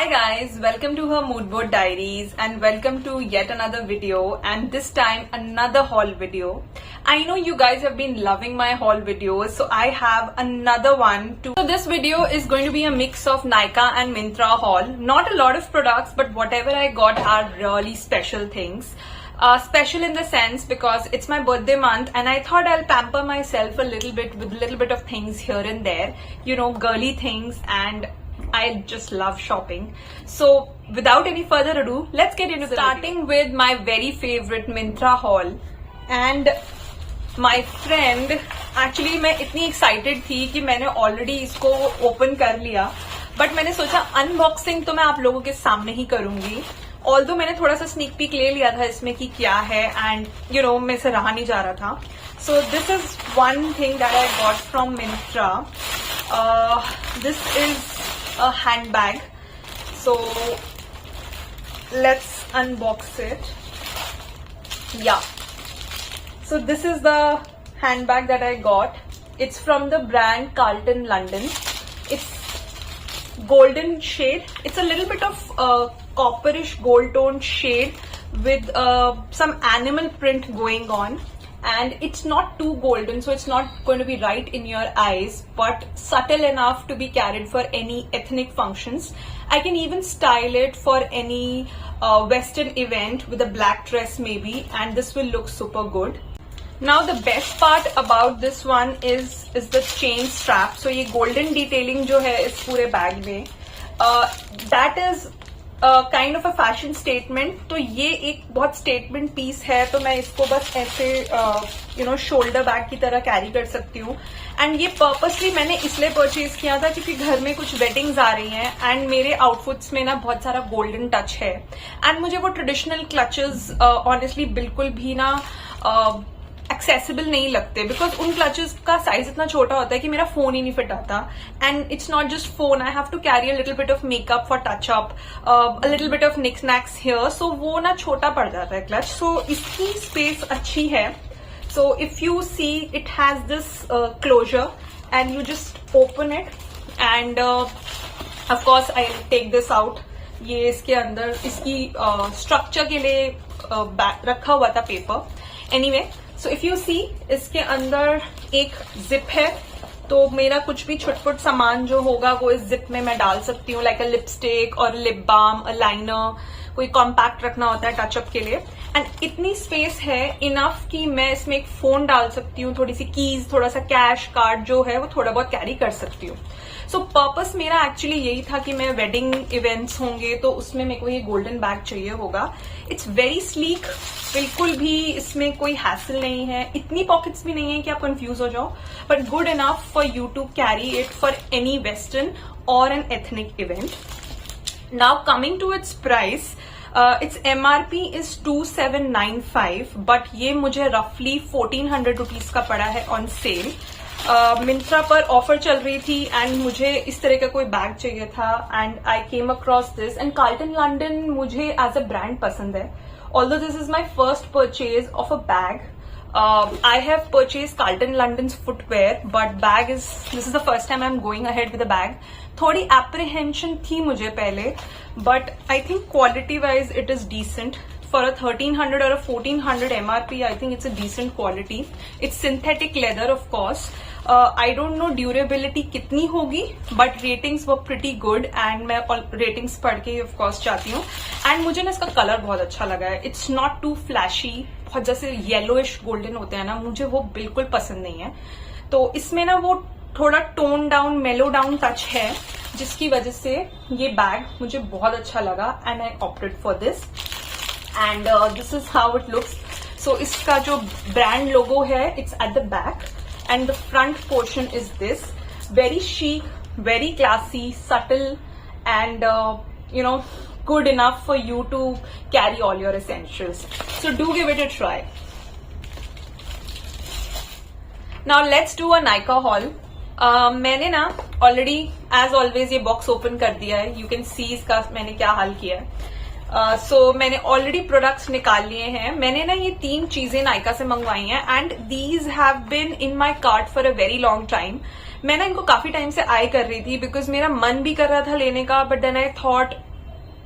Hi guys, welcome to her Mood Board Diaries and welcome to yet another video, and this time another haul video. I know you guys have been loving my haul videos, so I have another one too. So this video is going to be a mix of Nykaa and Myntra haul. Not a lot of products, but whatever I got are really special things. Special in the sense because it's my birthday month and I thought I'll pamper myself a little bit with a little bit of things here and there. You know, girly things, and I just love shopping. So without any further ado, let's get into starting with my very favorite Myntra haul. And my friend, actually मैं इतनी excited थी कि मैंने already इसको open कर लिया, but मैंने सोचा unboxing तो मैं आप लोगों के सामने ही करूंगी. Although मैंने थोड़ा सा sneak peek ले लिया था इसमें कि क्या है, and you know मेरे से रहा नहीं जा रहा था. So this is one thing that I got from Myntra. This is a handbag, so let's unbox it. Yeah, so this is the handbag that I got. It's from the brand Carlton London. It's golden shade. It's a little bit of copperish gold tone shade with some animal print going on. And it's not too golden, so it's not going to be right in your eyes, but subtle enough to be carried for any ethnic functions. I can even style it for any western event with a black dress maybe, and this will look super good. Now the best part about this one is the chain strap. So ये golden detailing जो है इस पूरे bag में, that is kind of a fashion statement. तो ये एक बहुत स्टेटमेंट पीस है, तो मैं इसको बस ऐसे यू नो शोल्डर बैग की तरह कैरी कर सकती हूँ. एंड ये पर्पसली मैंने इसलिए परचेज किया था क्योंकि घर में कुछ वेडिंग्स आ रही हैं एंड मेरे आउटफिट्स में ना बहुत सारा गोल्डन टच है. एंड मुझे वो ट्रेडिशनल क्लचेस ऑनेस्टली बिल्कुल भी ना एक्सेसिबल नहीं लगते, बिकॉज उन क्लचेस का साइज इतना छोटा होता है कि मेरा फोन ही नहीं फिट आता. And it's not just phone, I have to carry a little bit of makeup for touch up, a little bit of knickknacks here, so वो ना छोटा पड़ जाता है क्लच. सो इसकी स्पेस अच्छी है. So if you see it has this closure and you just open it and of course I take this out. ये इसके अंदर इसकी स्ट्रक्चर के लिए रखा हुआ था paper. Anyway, so if you see इसके अंदर एक जिप है, तो मेरा कुछ भी छुटपुट सामान जो होगा वो इस जिप में मैं डाल सकती हूँ, लाइक अ लिपस्टिक और लिप बाम, अ लाइनर, कोई कॉम्पैक्ट रखना होता है टचअप के लिए. एंड इतनी स्पेस है इनफ कि मैं इसमें एक फोन डाल सकती हूँ, थोड़ी सी कीज, थोड़ा सा कैश कार्ड जो है वो थोड़ा बहुत कैरी कर सकती हूँ. सो पर्पस मेरा एक्चुअली यही था कि मैं वेडिंग इवेंट्स होंगे तो उसमें मेरे को ये गोल्डन बैग चाहिए होगा. इट्स वेरी स्लीक, बिल्कुल भी इसमें कोई हैसल नहीं है, इतनी पॉकेट्स भी नहीं है कि आप कंफ्यूज हो जाओ, but good enough for you to carry it for any western or an ethnic event. Now coming to its price, its MRP is 2795, but ये मुझे रफली 1400 रुपीज का पड़ा है ऑन सेल. मिंत्रा पर ऑफर चल रही थी एंड मुझे इस तरह का कोई बैग चाहिए था and I came across this. And Carlton London मुझे एज अ ब्रांड पसंद है. Although this is my first purchase of a bag, I have purchased Carlton London's footwear, but this is the first time I'm going ahead with a bag. थोड़ी apprehension थी मुझे पहले, but I think quality wise it is decent. For a 1300 or a 1400 MRP, I think it's a decent quality. It's synthetic leather, of course. I don't know durability कितनी होगी, but ratings were pretty good and मैं ratings पढ़ के of course चाहती हूँ. And मुझे ना इसका कलर बहुत अच्छा लगा है. It's not too flashy, बहुत जैसे येलोइश गोल्डन होते हैं ना, मुझे वो बिल्कुल पसंद नहीं है. तो इसमें ना वो थोड़ा टोन डाउन, मेलो डाउन टच है, जिसकी वजह से ये बैग मुझे बहुत अच्छा लगा and I opted for this. And this is how it looks. So इसका जो ब्रांड लोगो है it's at the back and the front portion is this. Very chic, very classy, subtle, and you know, good enough for you to carry all your essentials. So do give it a try. Now let's do a Nykaa haul. मैंने ना already as always ये box open कर दिया है. You can see इसका मैंने क्या हाल किया है. सो मैंने ऑलरेडी प्रोडक्ट्स निकाल लिए हैं. मैंने ना ये 3 चीजें नायका से मंगवाई हैं and these have been in my cart for a very long time. मैं ना इनको काफी टाइम से आई कर रही थी बिकॉज मेरा मन भी कर रहा था लेने का, but then I thought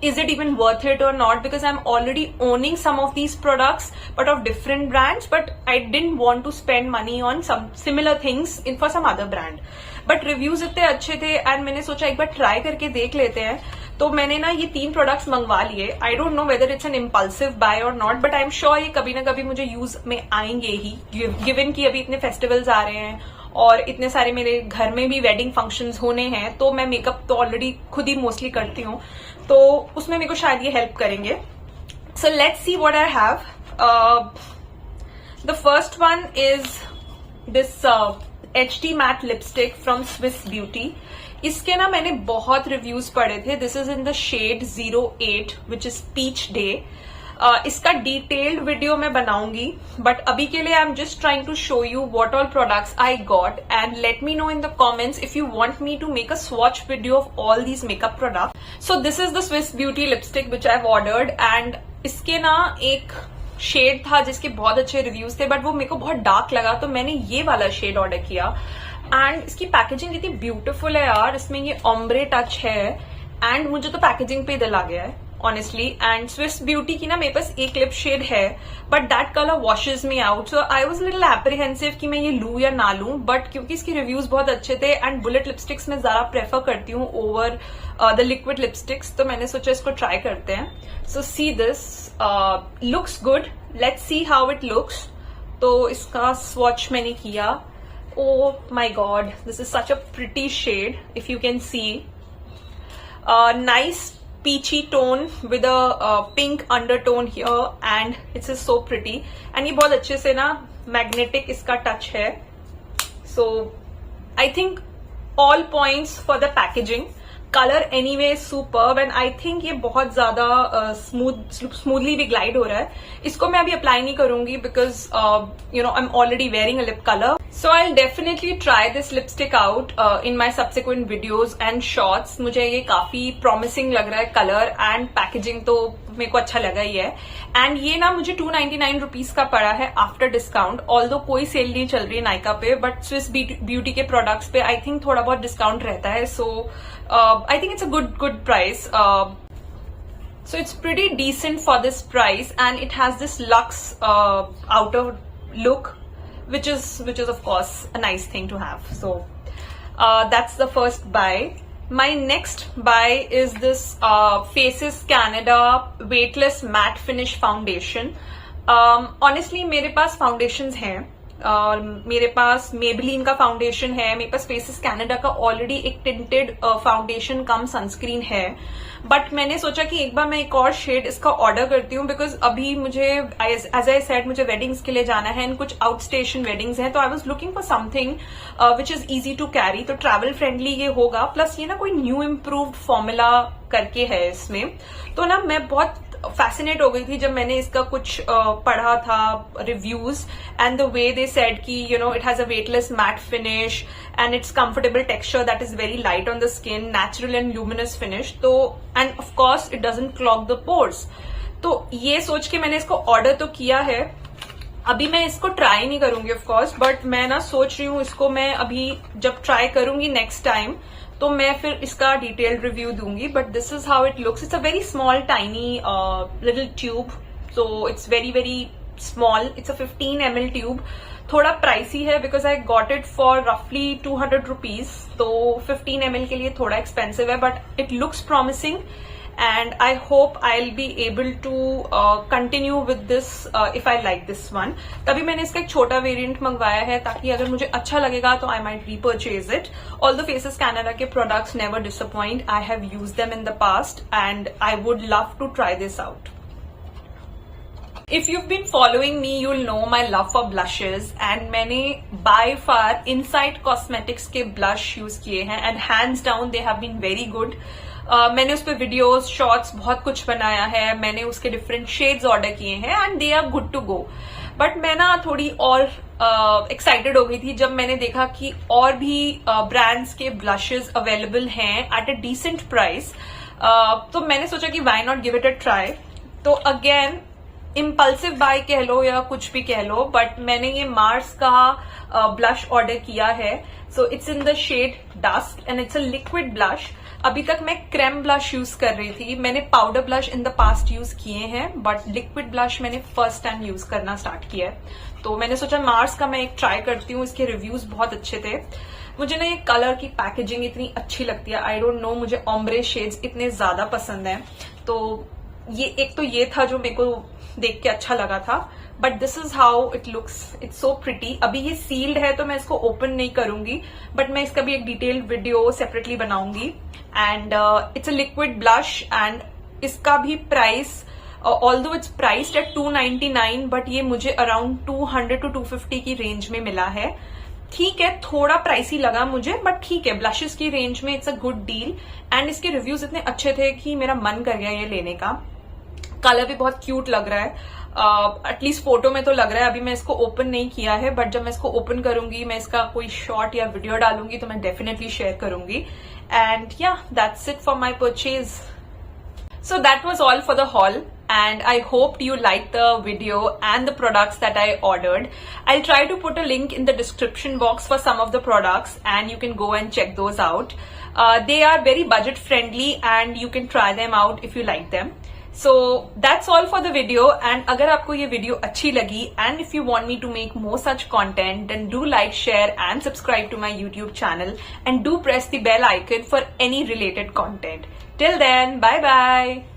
is it even worth it or not, because I'm already owning some of these products but of different brands, but I didn't want to spend money on some similar things in for some other brand. But reviews इतने अच्छे थे and मैंने सोचा एक बार try करके देख लेते हैं. तो मैंने ना ये 3 प्रोडक्ट्स मंगवा लिए. I don't know whether it's an impulsive buy or not, but I am sure ये कभी ना कभी मुझे यूज में आएंगे ही, गिवन कि अभी इतने फेस्टिवल्स आ रहे हैं और इतने सारे मेरे घर में भी वेडिंग फंक्शंस होने हैं. तो मैं मेकअप तो ऑलरेडी खुद ही मोस्टली करती हूँ, तो उसमें मेरे को शायद ये हेल्प करेंगे. So let's see what I have. The first one is this HD matte lipstick from Swiss Beauty. इसके ना मैंने बहुत रिव्यूज पढ़े थे. This is in the shade 08 which is peach day. इसका डिटेल्ड वीडियो मैं बनाऊंगी, बट अभी के लिए I am just trying to show you what all products I got and let me know in the comments if you want me to make a swatch video of all these makeup product. So this is the Swiss Beauty lipstick which I have ordered and इसके ना एक shade था जिसके बहुत अच्छे reviews थे, but वो मेरे को बहुत डार्क लगा, तो मैंने ये वाला शेड ऑर्डर किया. एंड इसकी पैकेजिंग इतनी ब्यूटीफुल है यार. इसमें ये ऑम्ब्रे टच है एंड मुझे तो पैकेजिंग पे दिल आ गया है ऑनेस्टली. एंड स्विस ब्यूटी की ना मेरे पास एक लिप शेड है, but that colour washes me out. So I was little apprehensive कि मैं ये लूं या ना लूं, बट क्योंकि इसके रिव्यूज बहुत अच्छे थे एंड बुलेट लिपस्टिक्स में ज्यादा प्रेफर करती हूँ ओवर द लिक्विड लिपस्टिक्स, तो मैंने सोचा इसको ट्राई करते हैं. So see this looks good. Let's see how it looks. तो इसका स्वॉच मैंने किया. Oh my god, this is such a pretty shade if you can see. Nice peachy tone with a pink undertone here and it's just so pretty. And ये बहुत अच्छे से ना magnetic इसका touch है. So I think all points for the packaging. Colour anyway superb and I think ये बहुत ज्यादा स्मूथली भी ग्लाइड हो रहा है. इसको मैं अभी अप्लाई नहीं करूंगी because you know I am already wearing a lip colour. So I definitely try this lipstick out in my subsequent videos and shorts. मुझे ये काफी प्रॉमिसिंग लग रहा है. कलर एंड पैकेजिंग तो मेरे को अच्छा लगा ही है. एंड ये ना मुझे 299 रुपीज का पड़ा है आफ्टर डिस्काउंट. ऑल्दो कोई सेल नहीं चल रही है नायका पे, बट स्विस ब्यूटी के प्रोडक्ट्स पे आई थिंक थोड़ा बहुत डिस्काउंट रहता है. सो I think it's a good price. So it's pretty decent for this price, and it has this luxe outer look, which is of course a nice thing to have. So that's the first buy. My next buy is this Faces Canada Weightless Matte Finish Foundation. Honestly, मेरे पास foundations हैं. मेरे पास Maybelline का foundation है, मेरे पास faces Canada का already एक tinted foundation कम sunscreen है, but मैंने सोचा कि एक बार मैं एक और शेड इसका ऑर्डर करती हूँ बिकॉज अभी मुझे एज आई सेड मुझे वेडिंग्स के लिए जाना है एंड कुछ आउट स्टेशन वेडिंग्स हैं. तो I was looking for something which is easy to carry, तो ट्रैवल फ्रेंडली ये होगा. प्लस ये ना कोई न्यू इम्प्रूव्ड फॉर्मूला करके है इसमें. तो ना मैं बहुत फैसिनेट हो गई थी जब मैंने इसका कुछ पढ़ा था reviews and the way they said कि you know it has a weightless matte finish and it's comfortable texture that is very light on the skin, natural and luminous finish. तो and of course it doesn't clog the pores. तो ये सोच के मैंने इसको order तो किया है. अभी मैं इसको ट्राई नहीं करूंगी ऑफ कोर्स, बट मैं ना सोच रही हूँ इसको मैं अभी जब ट्राई करूंगी नेक्स्ट टाइम तो मैं फिर इसका डिटेल्ड रिव्यू दूंगी. But this is how it looks. It's a very small tiny little tube, so it's very very small. It's a 15 ml tube. थोड़ा प्राइसी है because I got it for रफली 200 rupees, तो 15 ml के लिए थोड़ा expensive है, but it looks promising and I hope I'll be able to continue with this if I like this one. तभी मैंने इसका एक छोटा वेरिएंट मंगवाया है ताकि अगर मुझे अच्छा लगेगा तो I might repurchase it. Although Faces Canada के products never disappoint. I have used them in the past and I would love to try this out. If you've been following me, you'll know my love for blushes and मैंने by far Insight Cosmetics के blush use किए हैं and hands down they have been very good. मैंने उस पर videos shorts बहुत कुछ बनाया है. मैंने उसके डिफरेंट शेड्स ऑर्डर किए हैं and they are good to go. But मैं ना थोड़ी और एक्साइटेड हो गई थी जब मैंने देखा कि और भी ब्रांड्स के ब्लशेस अवेलेबल हैं एट अ डिसेंट प्राइस. तो मैंने सोचा कि why not give it a try. तो अगेन इम्पल्सिव बाय कह लो या कुछ भी कह लो, बट मैंने ये मार्स का ब्लश ऑर्डर किया है. So it's in the shade dust and it's a liquid blush. अभी तक मैं क्रेम ब्लश यूज कर रही थी. मैंने powder blush in the past use किए हैं, बट लिक्विड ब्लश मैंने फर्स्ट टाइम यूज करना स्टार्ट किया है. तो मैंने सोचा मार्स का मैं एक ट्राई करती हूँ. इसके रिव्यूज बहुत अच्छे थे. मुझे ना ये कलर की पैकेजिंग इतनी अच्छी लगती है. आई डोंट नो, मुझे ऑम्ब्रे शेड्स इतने ज्यादा पसंद है. तो ये एक तो ये था जो मेरे को देख के अच्छा लगा था. But this is how it looks. It's so pretty. अभी ये सील्ड है तो मैं इसको ओपन नहीं करूंगी, बट मैं इसका भी एक डिटेल्ड वीडियो सेपरेटली बनाऊंगी. And it's a liquid blush and इसका भी price, although it's priced eight $299, but ये मुझे अराउंड 200 to 250 की रेंज में मिला है. ठीक है, थोड़ा प्राइसी लगा मुझे, बट ठीक है, ब्लशेस की रेंज में it's a good deal. And इसके रिव्यूज इतने अच्छे थे कि मेरा मन कर गया ये लेने का. कलर भी बहुत क्यूट लग रहा है. एटलीस्ट फोटो में तो लग रहा है. अभी मैं इसको ओपन नहीं किया है, बट जब मैं इसको ओपन करूंगी, मैं इसका कोई शॉर्ट या वीडियो डालूंगी तो मैं डेफिनेटली शेयर करूंगी. एंड या, that's it for my purchase. So that was all for the haul, and I hoped you liked the video and the products that I ordered. I'll try to put a link in the description box for some of the products, and you can go and check those out. They are very budget friendly and you can try them out if you like them. So that's all for the video, and अगर आपको ये video अच्छी लगी and if you want me to make more such content, then do like, share and subscribe to my YouTube channel, and do press the bell icon for any related content. Till then, bye bye.